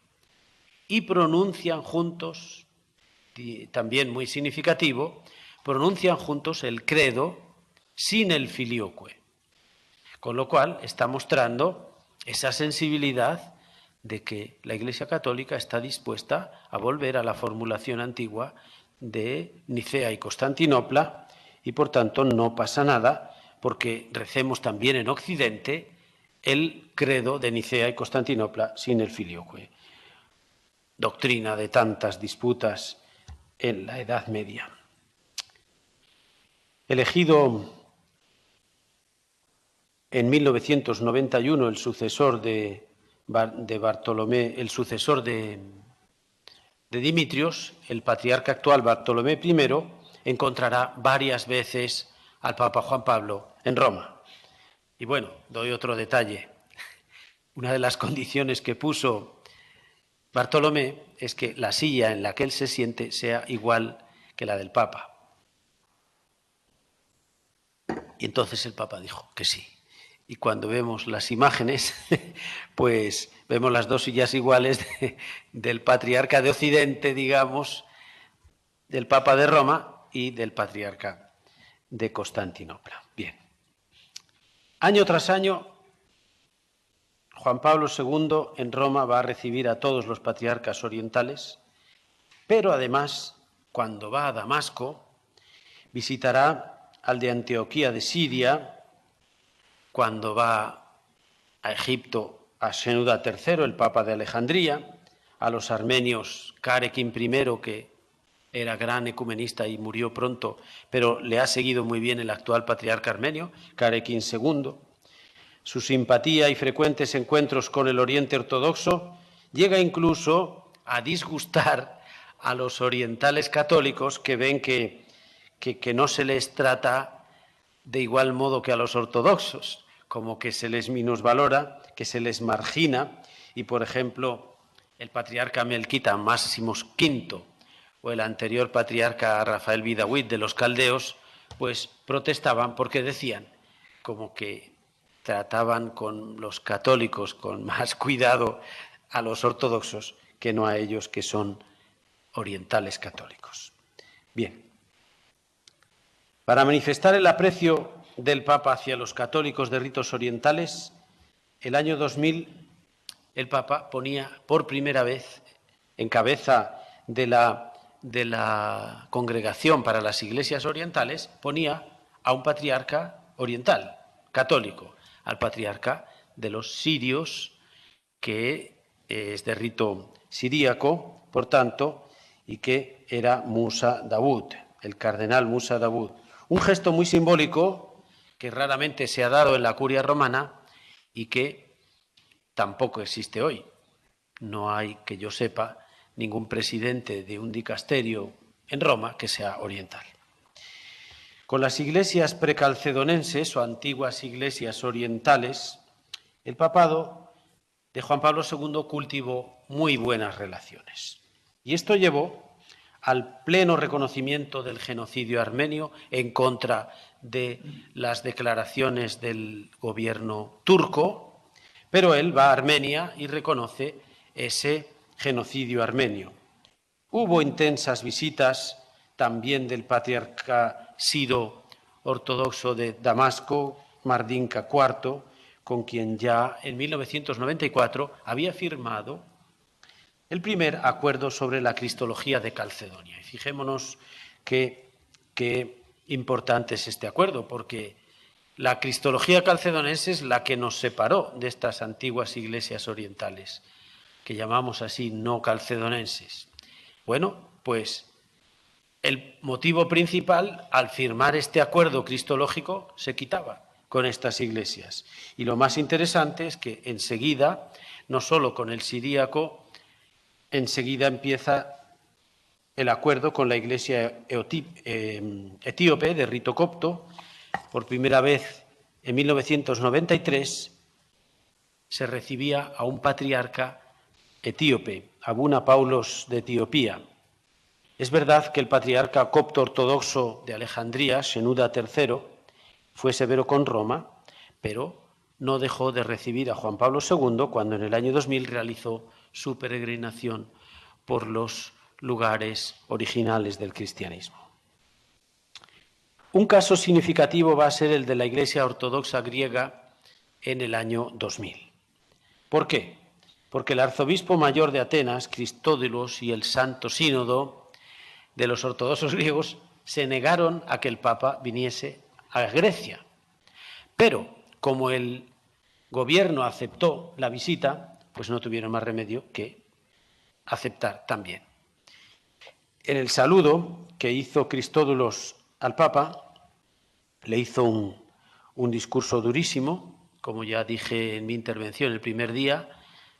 y pronuncian juntos, también muy significativo, pronuncian juntos el credo sin el filioque, con lo cual está mostrando esa sensibilidad de que la Iglesia Católica está dispuesta a volver a la formulación antigua de Nicea y Constantinopla y por tanto no pasa nada porque recemos también en Occidente el credo de Nicea y Constantinopla sin el filioque, doctrina de tantas disputas en la Edad Media. Elegido en 1991 el sucesor de Bartolomé, el sucesor de Dimitrios, el patriarca actual Bartolomé I encontrará varias veces al Papa Juan Pablo en Roma. Y bueno, doy otro detalle. Una de las condiciones que puso Bartolomé es que la silla en la que él se siente sea igual que la del Papa. Y entonces el Papa dijo que sí. Y cuando vemos las imágenes, pues vemos las dos sillas iguales del patriarca de Occidente, digamos, del Papa de Roma y del patriarca de Constantinopla. Bien. Año tras año, Juan Pablo II en Roma va a recibir a todos los patriarcas orientales, pero además, cuando va a Damasco, visitará al de Antioquía de Siria, cuando va a Egipto a Shenouda III, el Papa de Alejandría, a los armenios Carequín I, que era gran ecumenista y murió pronto, pero le ha seguido muy bien el actual patriarca armenio, Carequín II. Su simpatía y frecuentes encuentros con el Oriente Ortodoxo llega incluso a disgustar a los orientales católicos que ven que no se les trata de igual modo que a los ortodoxos, como que se les minusvalora, que se les margina, y por ejemplo el patriarca Melquita Máximos V o el anterior patriarca Rafael Bidawit de los caldeos, pues protestaban porque decían como que trataban con los católicos con más cuidado a los ortodoxos que no a ellos que son orientales católicos. Bien, para manifestar el aprecio del Papa hacia los católicos de ritos orientales, el año 2000 el Papa ponía por primera vez en cabeza de la Congregación para las Iglesias Orientales, ponía a un patriarca oriental, católico, al patriarca de los sirios, que es de rito siríaco, por tanto, y que era Musa Dawud, el cardenal Musa Dawud. Un gesto muy simbólico que raramente se ha dado en la curia romana y que tampoco existe hoy. No hay, que yo sepa, ningún presidente de un dicasterio en Roma que sea oriental. Con las iglesias precalcedonenses o antiguas iglesias orientales, el papado de Juan Pablo II cultivó muy buenas relaciones. Y esto llevó al pleno reconocimiento del genocidio armenio en contra de las declaraciones del gobierno turco, pero él va a Armenia y reconoce ese genocidio armenio. Hubo intensas visitas también del patriarca siro ortodoxo de Damasco, Mardinka IV, con quien ya en 1994 había firmado el primer acuerdo sobre la cristología de Calcedonia. Y fijémonos qué importante es este acuerdo, porque la cristología calcedonense es la que nos separó de estas antiguas iglesias orientales, que llamamos así no calcedonenses. Bueno, pues el motivo principal, al firmar este acuerdo cristológico, se quitaba con estas iglesias. Y lo más interesante es que enseguida, no solo con el siríaco, enseguida empieza el acuerdo con la iglesia etíope de rito copto. Por primera vez en 1993 se recibía a un patriarca etíope, Abuna Paulos de Etiopía. Es verdad que el patriarca copto ortodoxo de Alejandría, Shenouda III, fue severo con Roma, pero no dejó de recibir a Juan Pablo II cuando en el año 2000 realizó su peregrinación por los lugares originales del cristianismo. Un caso significativo va a ser el de la Iglesia Ortodoxa griega en el año 2000. ¿Por qué? Porque el arzobispo mayor de Atenas, Cristódulos, y el Santo Sínodo de los ortodoxos griegos se negaron a que el Papa viniese a Grecia. Pero, como el gobierno aceptó la visita, pues no tuvieron más remedio que aceptar también. En el saludo que hizo Cristódulos al Papa, le hizo un discurso durísimo, como ya dije en mi intervención el primer día,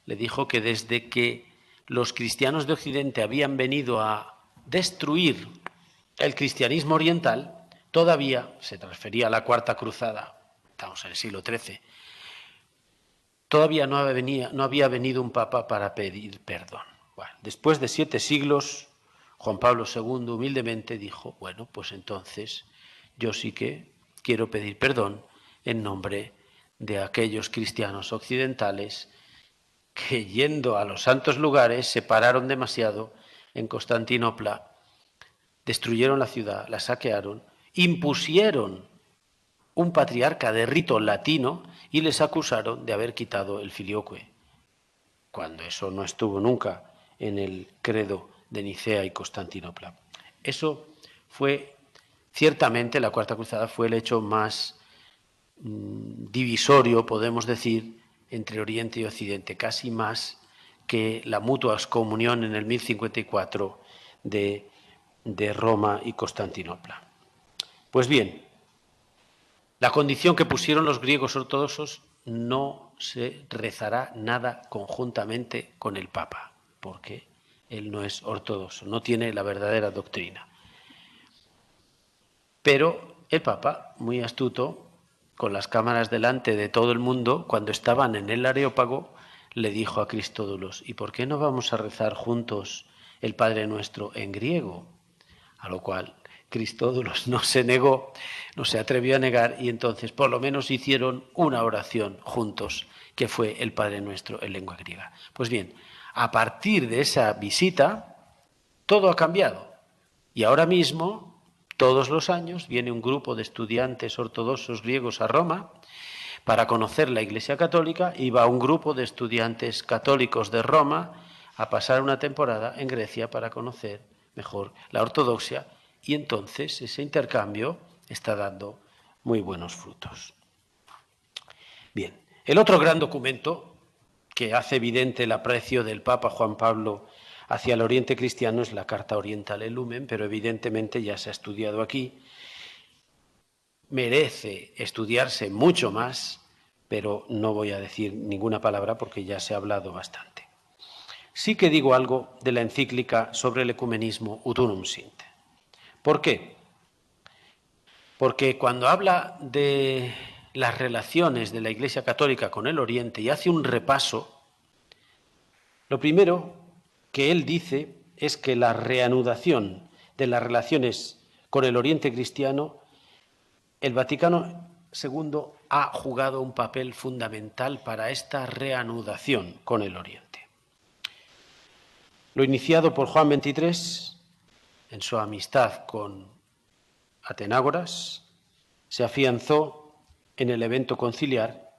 le dijo que desde que los cristianos de Occidente habían venido a destruir el cristianismo oriental, todavía, se transfería a la Cuarta Cruzada, estamos en el siglo XIII, todavía no había venido un papa para pedir perdón. Bueno, después de 7 siglos, Juan Pablo II humildemente dijo, bueno, pues entonces yo sí que quiero pedir perdón en nombre de aquellos cristianos occidentales que, yendo a los santos lugares, se pararon demasiado en Constantinopla, destruyeron la ciudad, la saquearon, impusieron un patriarca de rito latino y les acusaron de haber quitado el filioque, cuando eso no estuvo nunca en el credo de Nicea y Constantinopla. Eso fue, ciertamente, la Cuarta Cruzada fue el hecho más divisorio, podemos decir, entre Oriente y Occidente, casi más que la mutua excomunión en el 1054 de Roma y Constantinopla. Pues bien, la condición que pusieron los griegos ortodoxos: no se rezará nada conjuntamente con el Papa, porque él no es ortodoxo, no tiene la verdadera doctrina. Pero el Papa, muy astuto, con las cámaras delante de todo el mundo, cuando estaban en el Areópago, le dijo a Cristódulos: ¿y por qué no vamos a rezar juntos el Padre Nuestro en griego? A lo cual Cristódulos no se negó, no se atrevió a negar, y entonces por lo menos hicieron una oración juntos, que fue el Padre Nuestro en lengua griega. Pues bien, a partir de esa visita, todo ha cambiado. Y ahora mismo, todos los años, viene un grupo de estudiantes ortodoxos griegos a Roma para conocer la Iglesia Católica, y va un grupo de estudiantes católicos de Roma a pasar una temporada en Grecia para conocer mejor la ortodoxia, y entonces ese intercambio está dando muy buenos frutos. Bien, el otro gran documento que hace evidente el aprecio del Papa Juan Pablo hacia el Oriente cristiano es la Carta Orientale Lumen, pero evidentemente ya se ha estudiado aquí. Merece estudiarse mucho más, pero no voy a decir ninguna palabra porque ya se ha hablado bastante. Sí que digo algo de la encíclica sobre el ecumenismo Udunum Sint. ¿Por qué? Porque cuando habla de las relaciones de la Iglesia Católica con el Oriente y hace un repaso, lo primero que él dice es que la reanudación de las relaciones con el Oriente cristiano, el Vaticano II ha jugado un papel fundamental para esta reanudación con el Oriente. Lo iniciado por Juan XXIII en su amistad con Atenágoras se afianzó en el evento conciliar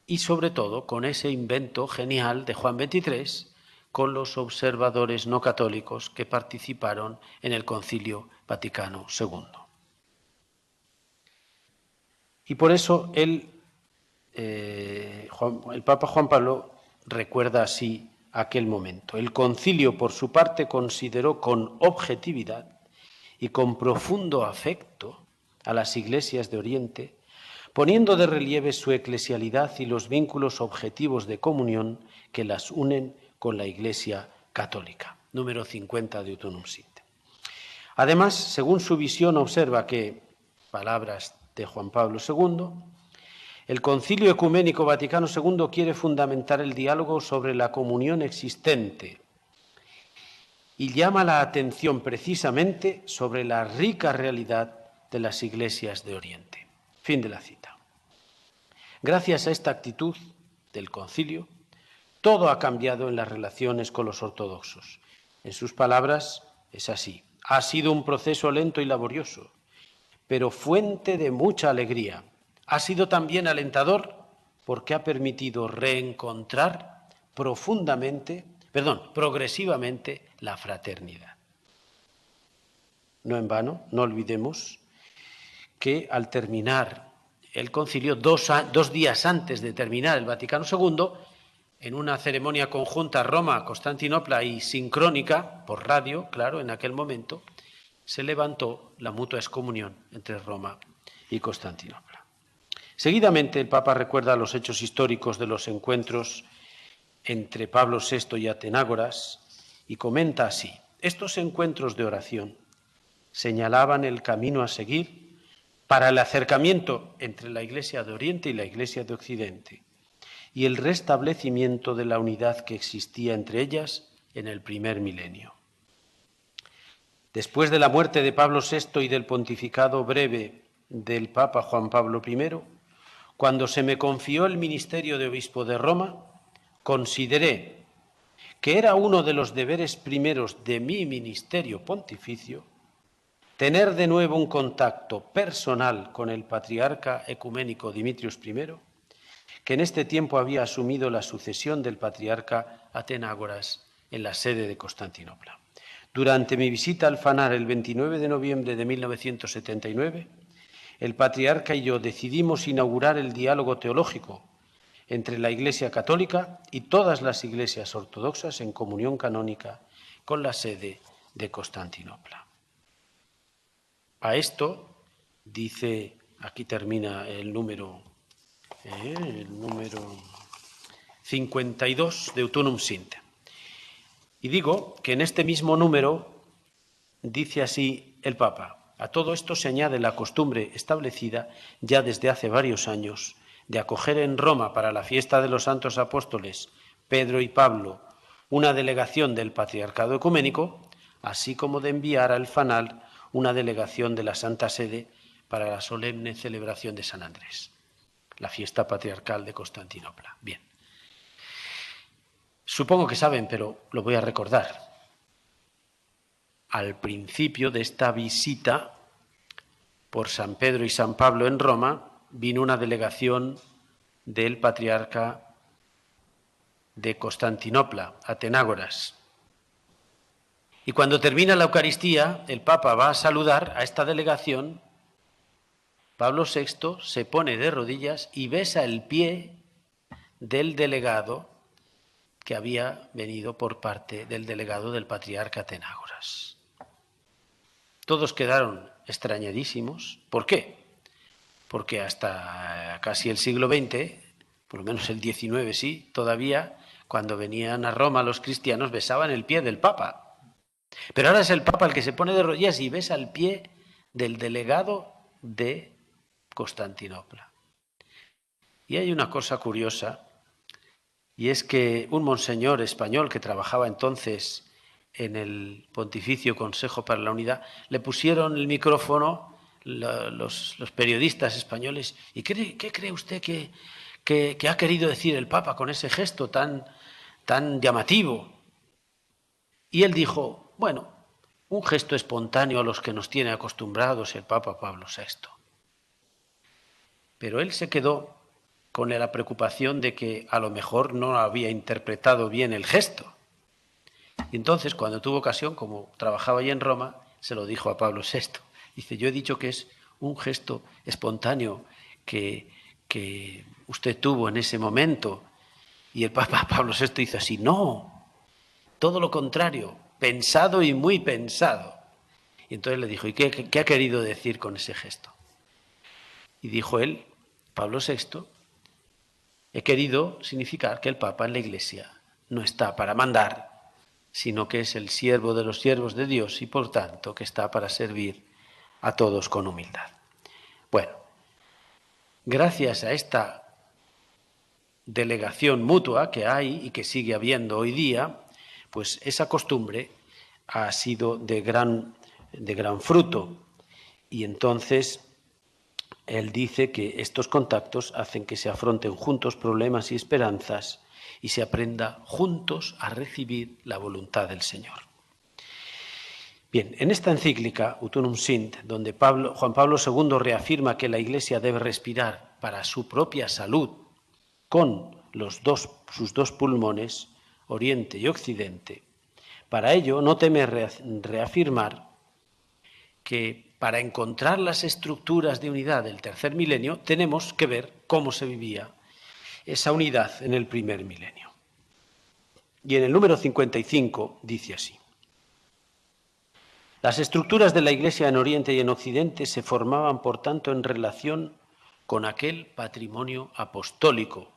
y sobre todo con ese invento genial de Juan XXIII con los observadores no católicos que participaron en el Concilio Vaticano II. Y por eso el Papa Juan Pablo recuerda así aquel momento. El concilio, por su parte, consideró con objetividad y con profundo afecto a las iglesias de Oriente, poniendo de relieve su eclesialidad y los vínculos objetivos de comunión que las unen con la Iglesia católica. Número 50 de Udunum Sint. Además, según su visión, observa que, palabras de Juan Pablo II, el Concilio Ecuménico Vaticano II quiere fundamentar el diálogo sobre la comunión existente y llama la atención precisamente sobre la rica realidad de las iglesias de Oriente. Fin de la cita. Gracias a esta actitud del concilio, todo ha cambiado en las relaciones con los ortodoxos. En sus palabras, es así: ha sido un proceso lento y laborioso, pero fuente de mucha alegría. Ha sido también alentador porque ha permitido reencontrar progresivamente la fraternidad. No en vano, no olvidemos que al terminar el concilio, dos días antes de terminar el Vaticano II, en una ceremonia conjunta Roma-Constantinopla y sincrónica, por radio, claro, en aquel momento, se levantó la mutua excomunión entre Roma y Constantinopla. Seguidamente, el Papa recuerda los hechos históricos de los encuentros entre Pablo VI y Atenágoras y comenta así: estos encuentros de oración señalaban el camino a seguir para el acercamiento entre la Iglesia de Oriente y la Iglesia de Occidente y el restablecimiento de la unidad que existía entre ellas en el primer milenio. Después de la muerte de Pablo VI y del pontificado breve del Papa Juan Pablo I, cuando se me confió el ministerio de obispo de Roma, consideré que era uno de los deberes primeros de mi ministerio pontificio tener de nuevo un contacto personal con el patriarca ecuménico Dimitrios I, que en este tiempo había asumido la sucesión del patriarca Atenágoras en la sede de Constantinopla. Durante mi visita al Fanar el 29 de noviembre de 1979, el patriarca y yo decidimos inaugurar el diálogo teológico entre la Iglesia Católica y todas las iglesias ortodoxas en comunión canónica con la sede de Constantinopla. A esto dice, aquí termina el número 52 de Utunum Sint. Y digo que en este mismo número dice así el Papa: a todo esto se añade la costumbre establecida ya desde hace varios años de acoger en Roma para la fiesta de los santos apóstoles Pedro y Pablo una delegación del Patriarcado Ecuménico, así como de enviar al Fanal una delegación de la Santa Sede para la solemne celebración de San Andrés, la fiesta patriarcal de Constantinopla. Bien. Supongo que saben, pero lo voy a recordar. Al principio de esta visita por San Pedro y San Pablo en Roma, vino una delegación del patriarca de Constantinopla, Atenágoras. Y cuando termina la Eucaristía, el Papa va a saludar a esta delegación. Pablo VI se pone de rodillas y besa el pie del delegado que había venido por parte del delegado del patriarca Atenágoras. Todos quedaron extrañadísimos. ¿Por qué? Porque hasta casi el siglo XX, por lo menos el XIX sí, todavía cuando venían a Roma los cristianos besaban el pie del Papa. Pero ahora es el Papa el que se pone de rodillas y besa el pie del delegado de Constantinopla. Y hay una cosa curiosa, y es que un monseñor español que trabajaba entonces en el Pontificio Consejo para la Unidad, le pusieron el micrófono los periodistas españoles. ¿Y qué cree usted que ha querido decir el Papa con ese gesto tan llamativo? Y él dijo, bueno, un gesto espontáneo a los que nos tiene acostumbrados el Papa Pablo VI. Pero él se quedó con la preocupación de que a lo mejor no había interpretado bien el gesto. Y entonces, cuando tuvo ocasión, como trabajaba allí en Roma, se lo dijo a Pablo VI. Dice, yo he dicho que es un gesto espontáneo que usted tuvo en ese momento. Y el Papa Pablo VI hizo así, no, todo lo contrario, pensado y muy pensado. Y entonces le dijo, ¿y qué ha querido decir con ese gesto? Y dijo él, Pablo VI, he querido significar que el Papa en la Iglesia no está para mandar, sino que es el siervo de los siervos de Dios y, por tanto, que está para servir a todos con humildad. Bueno, gracias a esta delegación mutua que hay y que sigue habiendo hoy día, pues esa costumbre ha sido de gran fruto. Y entonces él dice que estos contactos hacen que se afronten juntos problemas y esperanzas y se aprenda juntos a recibir la voluntad del Señor. Bien, en esta encíclica, Utunum Sint, donde Juan Pablo II reafirma que la Iglesia debe respirar para su propia salud con sus dos pulmones, Oriente y Occidente, para ello no teme reafirmar que para encontrar las estructuras de unidad del tercer milenio tenemos que ver cómo se vivía esa unidad en el primer milenio. Y en el número 55 dice así: las estructuras de la Iglesia en Oriente y en Occidente se formaban, por tanto, en relación con aquel patrimonio apostólico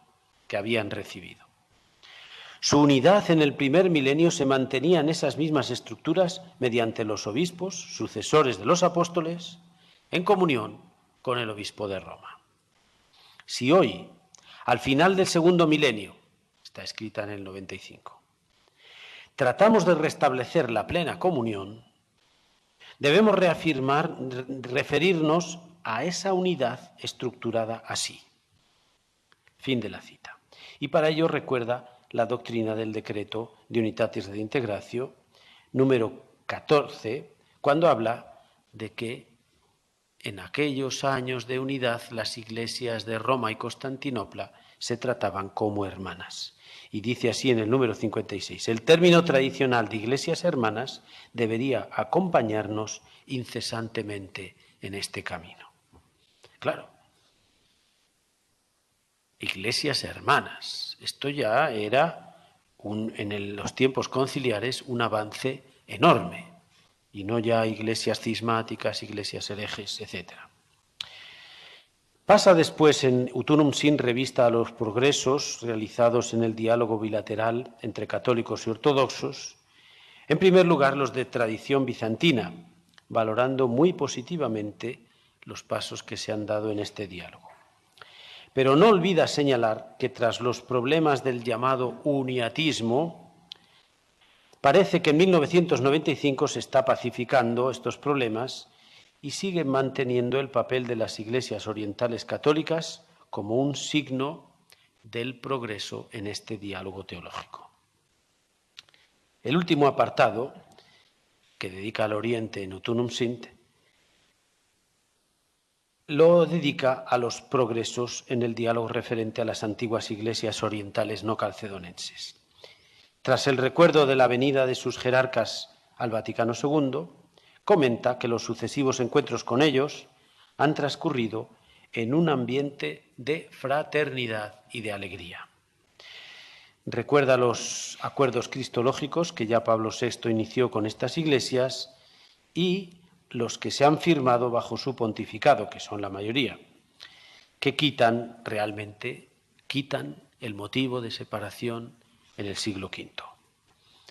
que habían recibido. Su unidad en el primer milenio se mantenía en esas mismas estructuras mediante los obispos, sucesores de los apóstoles, en comunión con el obispo de Roma. Si hoy, al final del segundo milenio, está escrita en el 95, tratamos de restablecer la plena comunión, debemos referirnos a esa unidad estructurada así. Fin de la cita. Y para ello recuerda la doctrina del decreto de Unitatis Redintegratio, número 14, cuando habla de que en aquellos años de unidad las iglesias de Roma y Constantinopla se trataban como hermanas. Y dice así en el número 56, el término tradicional de iglesias hermanas debería acompañarnos incesantemente en este camino. Claro, iglesias hermanas. Esto ya era, en los tiempos conciliares, un avance enorme. Y no ya iglesias cismáticas, iglesias herejes, etc. Pasa después en Utunum Sin revista a los progresos realizados en el diálogo bilateral entre católicos y ortodoxos, en primer lugar los de tradición bizantina, valorando muy positivamente los pasos que se han dado en este diálogo. Pero no olvida señalar que tras los problemas del llamado uniatismo, parece que en 1995 se está pacificando estos problemas y sigue manteniendo el papel de las iglesias orientales católicas como un signo del progreso en este diálogo teológico. El último apartado, que dedica al Oriente en Utunum Sint, lo dedica a los progresos en el diálogo referente a las antiguas iglesias orientales no calcedonenses. Tras el recuerdo de la venida de sus jerarcas al Vaticano II, comenta que los sucesivos encuentros con ellos han transcurrido en un ambiente de fraternidad y de alegría. Recuerda los acuerdos cristológicos que ya Pablo VI inició con estas iglesias y los que se han firmado bajo su pontificado, que son la mayoría, que quitan el motivo de separación en el siglo V.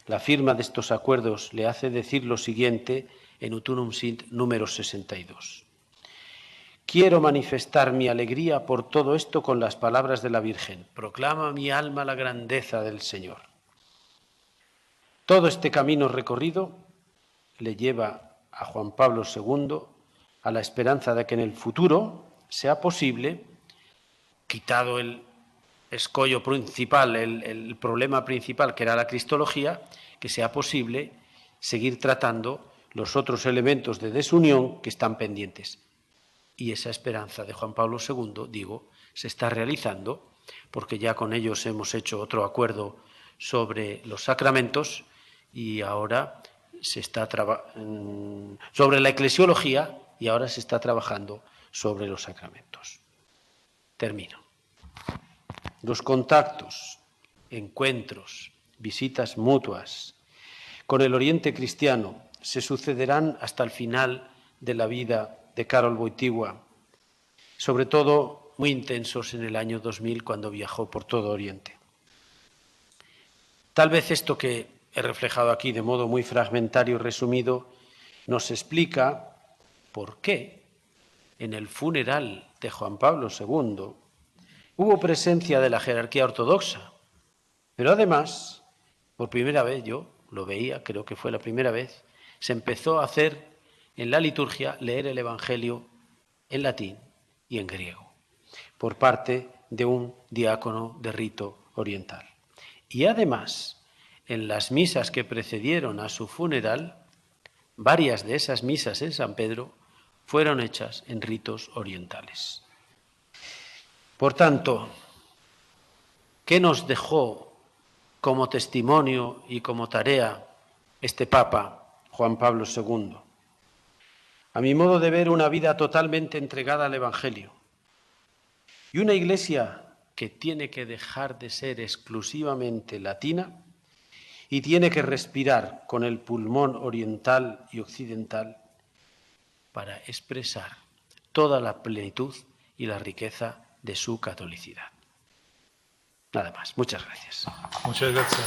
La firma de estos acuerdos le hace decir lo siguiente en Utunum Sint número 62. Quiero manifestar mi alegría por todo esto con las palabras de la Virgen. Proclama mi alma la grandeza del Señor. Todo este camino recorrido le lleva a Juan Pablo II a la esperanza de que en el futuro sea posible, quitado el escollo principal, el problema principal que era la cristología, que sea posible seguir tratando los otros elementos de desunión que están pendientes. Y esa esperanza de Juan Pablo II, digo, se está realizando porque ya con ellos hemos hecho otro acuerdo sobre los sacramentos y ahora se está sobre la eclesiología y ahora se está trabajando sobre los sacramentos. Termino. Los contactos, encuentros, visitas mutuas con el Oriente cristiano se sucederán hasta el final de la vida de Karol Wojtyła, sobre todo muy intensos en el año 2000 cuando viajó por todo Oriente. Tal vez esto que he reflejado aquí de modo muy fragmentario y resumido nos explica por qué en el funeral de Juan Pablo II hubo presencia de la jerarquía ortodoxa, pero además, por primera vez, yo lo veía, creo que fue la primera vez, se empezó a hacer en la liturgia leer el Evangelio en latín y en griego, por parte de un diácono de rito oriental. Y además, en las misas que precedieron a su funeral, varias de esas misas en San Pedro fueron hechas en ritos orientales. Por tanto, ¿qué nos dejó como testimonio y como tarea este Papa, Juan Pablo II? A mi modo de ver, una vida totalmente entregada al Evangelio y una iglesia que tiene que dejar de ser exclusivamente latina y tiene que respirar con el pulmón oriental y occidental para expresar toda la plenitud y la riqueza de su catolicidad. Nada más. Muchas gracias. Muchas gracias.